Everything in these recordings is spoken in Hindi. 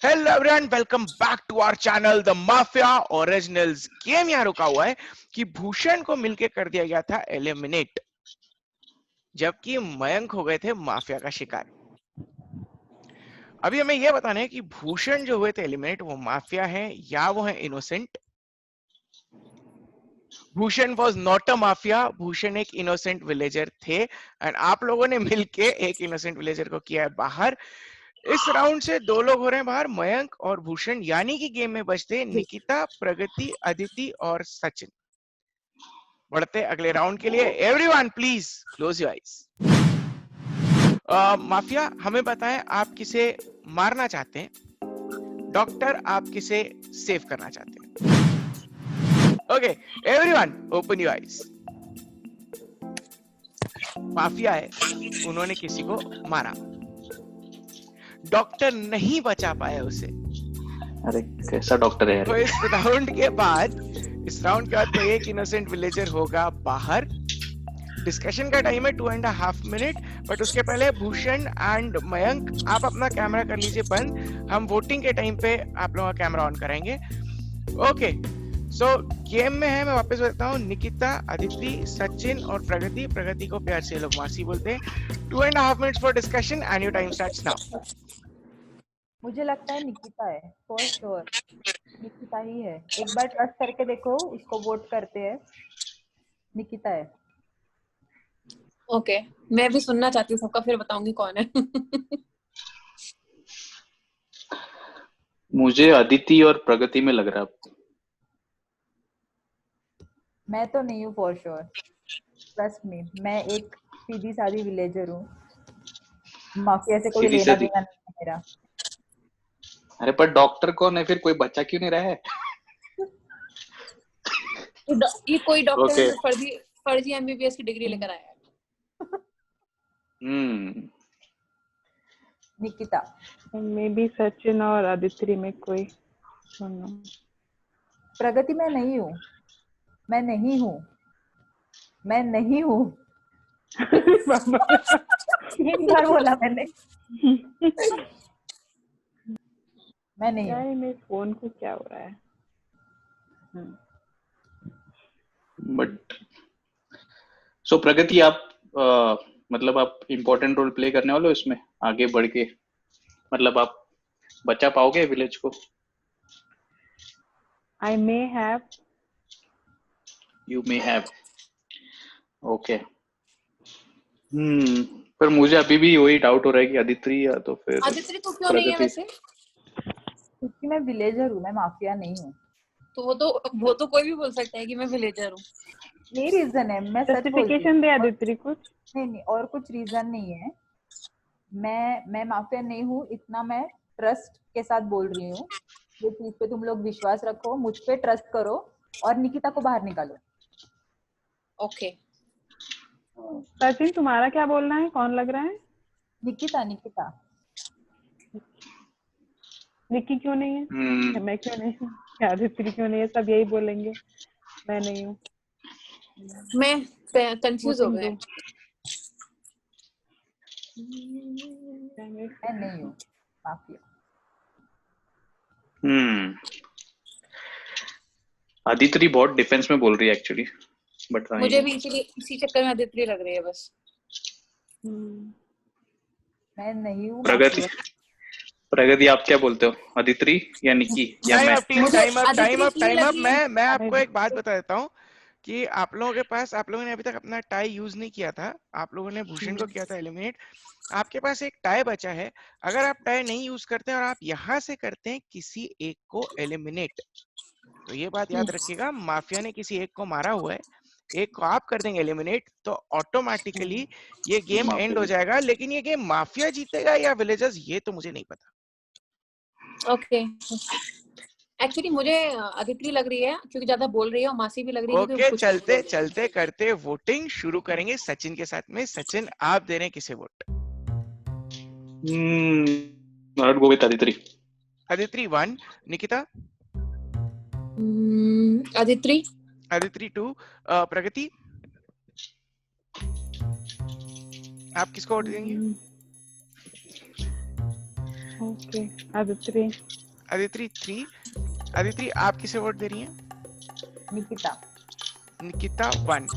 Hello everyone, welcome back to our channel the mafia originals. Game यहाँ रुका हुआ है कि भूषण को मिलके कर दिया गया था एलिमिनेट, जबकि मयंक हो गए थे माफिया का शिकार। अभी हमें यह बताना है कि भूषण जो हुए थे एलिमिनेट, वो माफिया है या वो है innocent. Bhushan was not a mafia, Bhushan एक इनोसेंट विलेजर थे एंड आप लोगों ने मिलके एक इनोसेंट विलेजर को किया है बाहर। इस राउंड से दो लोग हो रहे हैं बाहर, मयंक और भूषण, यानी कि गेम में बचते निकिता, प्रगति, अदिति और सचिन। बढ़ते अगले राउंड के लिए। Everyone please close your eyes. Mafia हमें बताएं, आप किसे मारना चाहते हैं? डॉक्टर आप किसे सेव करना चाहते हैं? Okay everyone open your eyes. Mafia है, उन्होंने किसी को मारा, डॉक्टर नहीं बचा पाया उसे। अरे कैसा डॉक्टर है यार। तो इस राउंड के बाद कोई एक इनोसेंट विलेजर होगा बाहर। डिस्कशन का टाइम है 2.5 मिनट, बट उसके पहले भूषण एंड मयंक आप अपना कैमरा कर लीजिए बंद। हम वोटिंग के टाइम पे आप लोगों का कैमरा ऑन करेंगे। ओके सो गेम में है, मैं वापस बताता हूँ, निकिता, अदिति, सचिन और प्रगति। प्रगति को प्यार से लोग मासी बोलते हैं। 2.5 minutes for discussion and your time starts now. मुझे लगता है निकिता है, फॉर श्योर निकिता ही है। एक बार ट्रस्ट करके देखो, उसको वोट करते हैं। निकिता है। ओके मैं भी सुनना चाहती हूँ सबका, फिर बताऊंगी कौन है। मुझे अदिति और प्रगति में लग रहा है। मैं तो नहीं हूँ फॉर श्योर, ट्रस्ट मी। मैं एक सीधी सादी विलेजर हूँ, माफिया से कोई सीधी लेना सादी। देना नहीं है मेरा। अरे पर डॉक्टर कौन है फिर? कोई बच्चा क्यों नहीं रहा है? ये कोई डॉक्टर Okay. फर्जी एमबीबीएस की डिग्री लेकर आया है। निकिता। मे बी सचिन और अदिति में कोई। प्रगति मैं नहीं हूँ, मैं नहीं हूँ, मैं नहीं हूँ। 3 बार बोला मैंने। मैं नहीं हूँ। मेरे फोन को क्या हो रहा है? बट सो प्रगति आप मतलब आप इम्पोर्टेंट रोल प्ले करने वाले हो इसमें आगे बढ़ के? मतलब आप बचा पाओगे विलेज को? I may have. You may have. Okay. पर मुझे अभी भी वही डाउट हो रहा है कि अदिति या तो फिर आदित्य तो क्यों नहीं है वैसे? क्योंकि मैं विलेजर हूँ, मैं माफिया नहीं हूँ। तो वो तो कोई भी बोल सकता है कि मैं विलेजर हूँ। ये रीजन है, मैं सच बोलती हूँ। जस्टिफिकेशन दे अदिति कुछ। नहीं, और कुछ रीजन नहीं है। मैं माफिया नहीं हूँ, इतना मैं ट्रस्ट के साथ बोल रही हूँ। ये चीज पे तुम लोग विश्वास रखो, मुझ पे ट्रस्ट करो और निकिता को बाहर निकालो। ओके सचिन तुम्हारा क्या बोलना है? कौन लग रहा है? निकिता। निकिता। निक्की क्यों नहीं है? मैं क्यों नहीं हूँ? अदिति क्यों नहीं है? सब यही बोलेंगे मैं नहीं हूँ। मैं कंफ्यूज हो गया। मैं नहीं हूँ माफिया। अदिति बहुत डिफेंस में बोल रही है एक्चुअली, बट मुझे भी इसी चक्कर में आदित्य लग रही है बस। मैं नहीं हूँ। प्रगति आप क्या बोलते हो? अदिति या निक्की या मैं? Time up. मैं आपको एक बात बता देता हूँ कि आप लोगों के पास, आप लोगों ने अभी तक अपना टाई यूज नहीं किया था। आप लोगों ने भूषण को किया था एलिमिनेट, आपके पास एक टाई बचा है। अगर आप टाई नहीं यूज करते और आप यहाँ से करते हैं किसी एक को एलिमिनेट, तो ये बात याद रखिएगा, माफिया ने किसी एक को मारा हुआ है, एक को आप कर देंगे एलिमिनेट, तो ऑटोमेटिकली ये गेम एंड हो जाएगा। लेकिन ये गेम माफिया जीतेगा या विलेजर्स, ये तो मुझे नहीं पता। ओके एक्चुअली मुझे अदिति लग रही है क्योंकि ज्यादा बोल रही है और मासी भी लग रही है। ओके चलते चलते करते वोटिंग शुरू करेंगे सचिन के साथ में। सचिन आप दे रहे हैं किसे vote? Go with Aditi. Aditi 1, Nikita Aditi 2, प्रगति आप किसको वोट देंगे? ओके आदित्य। अदिति 3। अदिति आप किसे वोट दे रही हैं? निकिता। निकिता 1।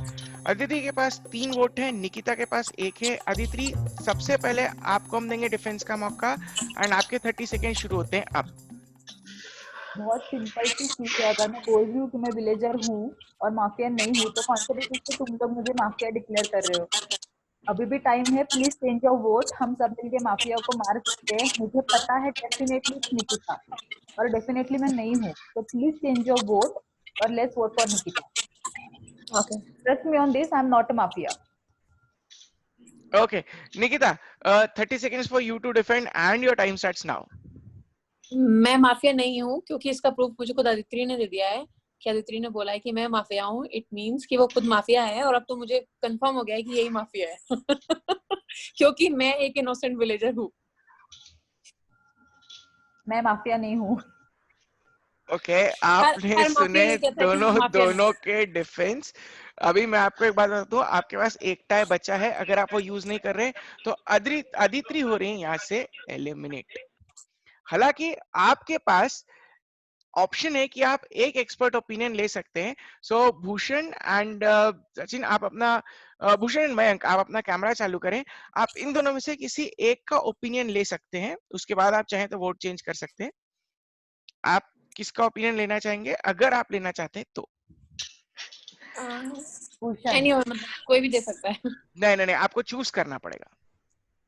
अदिति के पास 3 वोट हैं, निकिता के पास 1 है। अदिति सबसे पहले आपको हम देंगे डिफेंस का मौका एंड आपके 30 सेकेंड शुरू होते हैं अब। बहुत सिंपल सी चीज है, अगर मैं बोल रही हूँ कि मैं विलेजर हूँ और माफिया नहीं हूँ तो कौन से बेसिस पे तुम लोग मुझे माफिया डिक्लेयर कर रहे हो? अभी भी टाइम है, प्लीज चेंज योर वोट। हम सब मिलके माफिया को मार सकते हैं। मुझे पता है डेफिनेटली निकिता और डेफिनेटली मैं नहीं हूँ, तो प्लीज चेंज योर वोट और let's vote for Nikita. Okay trust me on this, I am not a mafia. Okay, Nikita, 30 seconds for you to defend and your time starts now. मैं माफिया नहीं हूँ क्योंकि इसका प्रूफ मुझे खुद अदिति ने दे दिया है कि अदिति ने बोला है कि मैं माफिया हूँ। इट मींस कि वो खुद माफिया है और अब तो मुझे कंफर्म हो गया है कि यही माफिया है क्योंकि मैं एक इनोसेंट विलेजर हूँ। मैं माफिया नहीं हूँ। ओके, आपने हर माफिया सुने ये कहता है कि दोनों माफिया नहीं दोनों के डिफेंस। अभी मैं आपको एक बात बताता हूँ, आपके पास एक टाई बचा है, अगर आप वो यूज नहीं कर रहे तो अदिति हो रही है यहाँ से एलिमिनेट। हालांकि आपके पास ऑप्शन है कि आप एक एक्सपर्ट ओपिनियन ले सकते हैं। सो भूषण एंड सचिन, आप अपना भूषण एंड मयंक आप अपना कैमरा चालू करें। आप इन दोनों में से किसी एक का ओपिनियन ले सकते हैं, उसके बाद आप चाहें तो वोट चेंज कर सकते हैं। आप किसका ओपिनियन लेना चाहेंगे अगर आप लेना चाहते हैं तो? भूषण। मतलब कोई भी दे सकता है। नहीं, आपको चूज करना पड़ेगा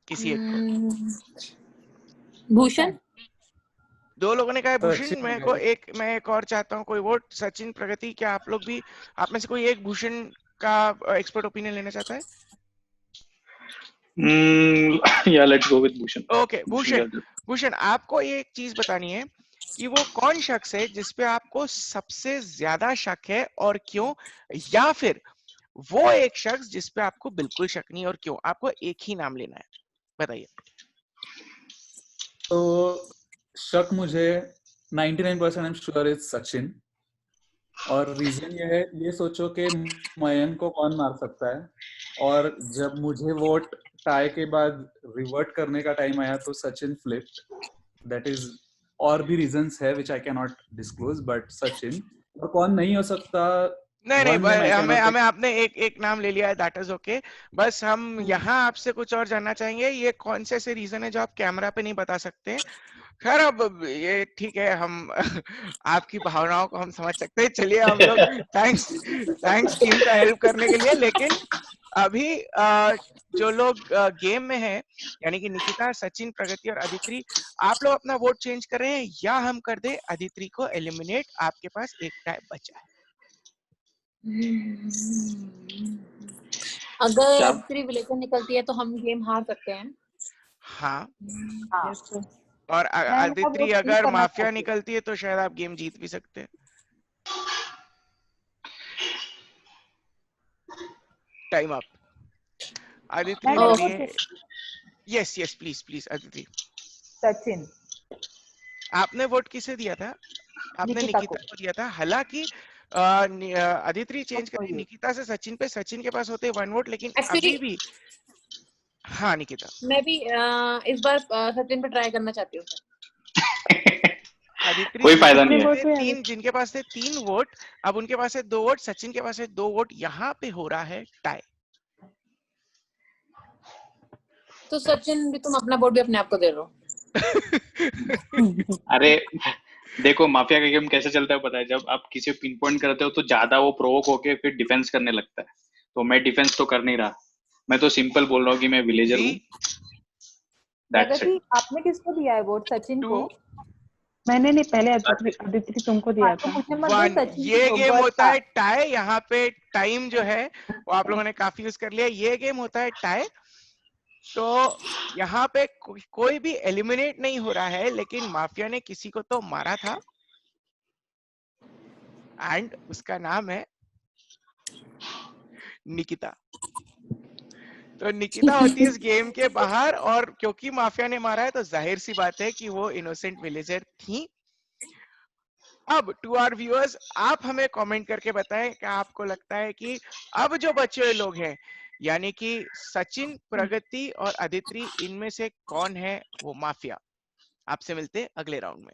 किसी एक को। भूषण। दो लोगों ने कहा है भूषण, सचिन मैं एक और चाहता हूँ कोई वोट। सचिन, प्रगति, क्या आप लोग भी, आप में से कोई एक भूषण का एक्सपर्ट ओपिनियन लेना चाहता है? या let's go with Bhushan. Okay Bhushan, आपको ये एक चीज बतानी है कि वो कौन शख्स है जिसपे आपको सबसे ज्यादा शक है और क्यों, या फिर वो एक शख्स जिसपे आपको बिल्कुल शक नहीं और क्यों। आपको एक ही नाम लेना है, बताइए। तो शक मुझे 99% I am sure is Sachin. और रीजन ये है, ये सोचो कि मयंक को कौन मार सकता है, और जब मुझे वोट टाई के बाद रिवर्ट करने का टाइम आया तो सचिन फ्लिप्ड। दैट इज, और भी रीजंस है which I can not disclose, but Sachin. और कौन नहीं हो सकता, नहीं, one name I can not. हमें आपने एक नाम ले लिया है, दैट इज ओके। बस हम यहाँ आपसे कुछ और जानना चाहेंगे, ये कौन से ऐसे रीजन है जो आप कैमरा पे नहीं बता सकते? खैर, अब ये ठीक है, हम आपकी भावनाओं को हम समझ सकते हैं। चलिए हम लोग थैंक्स टीम का हेल्प करने के लिए। लेकिन अभी जो लोग गेम में हैं, यानी कि निकिता, सचिन, प्रगति और अदिति, आप लोग अपना वोट चेंज कर रहे हैं या हम कर दें अदिति को एलिमिनेट? आपके पास एक टाइम बचा है। अगर अदिति विलेजर निकलती है तो हम गेम हार सकते हैं। हाँ, हाँ। और अदिति अगर माफिया निकलती है तो शायद आप गेम जीत भी सकते हैं। Time up. अदिति हो रही है। Yes please Aditi. सचिन। आपने वोट किसे दिया था? आपने निकिता को दिया था। हालांकि अदिति चेंज करके निकिता से सचिन पे, सचिन के पास होते 1 वोट, लेकिन अभी भी। हाँ निकिता, मैं भी इस बार सचिन पे ट्राई करना चाहती हूँ। अदिति कोई फायदा नहीं है। जिनके पास थे 3 वोट, अब उनके पास है 2 वोट, सचिन के पास है 2 वोट। यहाँ पे हो रहा है टाई। तो सचिन भी, तुम अपना वोट भी अपने आप को दे रहे हो। अरे देखो, माफिया का गेम कैसे चलता है पता है? जब आप किसी को पिन पॉइंट करते हो तो ज्यादा वो प्रोवोक होके फिर डिफेंस करने लगता है। तो मैं डिफेंस तो कर नहीं रहा, मैं तो सिंपल बोल रहा हूँ कि मैं विलेजर हूँ। आपने किसको दिया है वोट? सचिन को? मैंने नहीं, पहले अदिति तुमको दिया था। ये गेम होता है टाई। यहाँ पे टाइम जो है वो आप लोगों ने काफी यूज कर लिया। ये गेम होता है टाई, तो यहाँ पे कोई भी एलिमिनेट नहीं हो रहा है, लेकिन माफिया ने किसी को तो मारा था एंड उसका नाम है निकिता। तो निकिता होती है इस गेम के बाहर, और क्योंकि माफिया ने मारा है तो जाहिर सी बात है कि वो इनोसेंट विलेजर थी। अब टू आवर व्यूअर्स, आप हमें कमेंट करके बताएं क्या आपको लगता है कि अब जो बचे हुए लोग हैं, यानी कि सचिन, प्रगति और अदिति, इनमें से कौन है वो माफिया? आपसे मिलते हैं अगले राउंड में।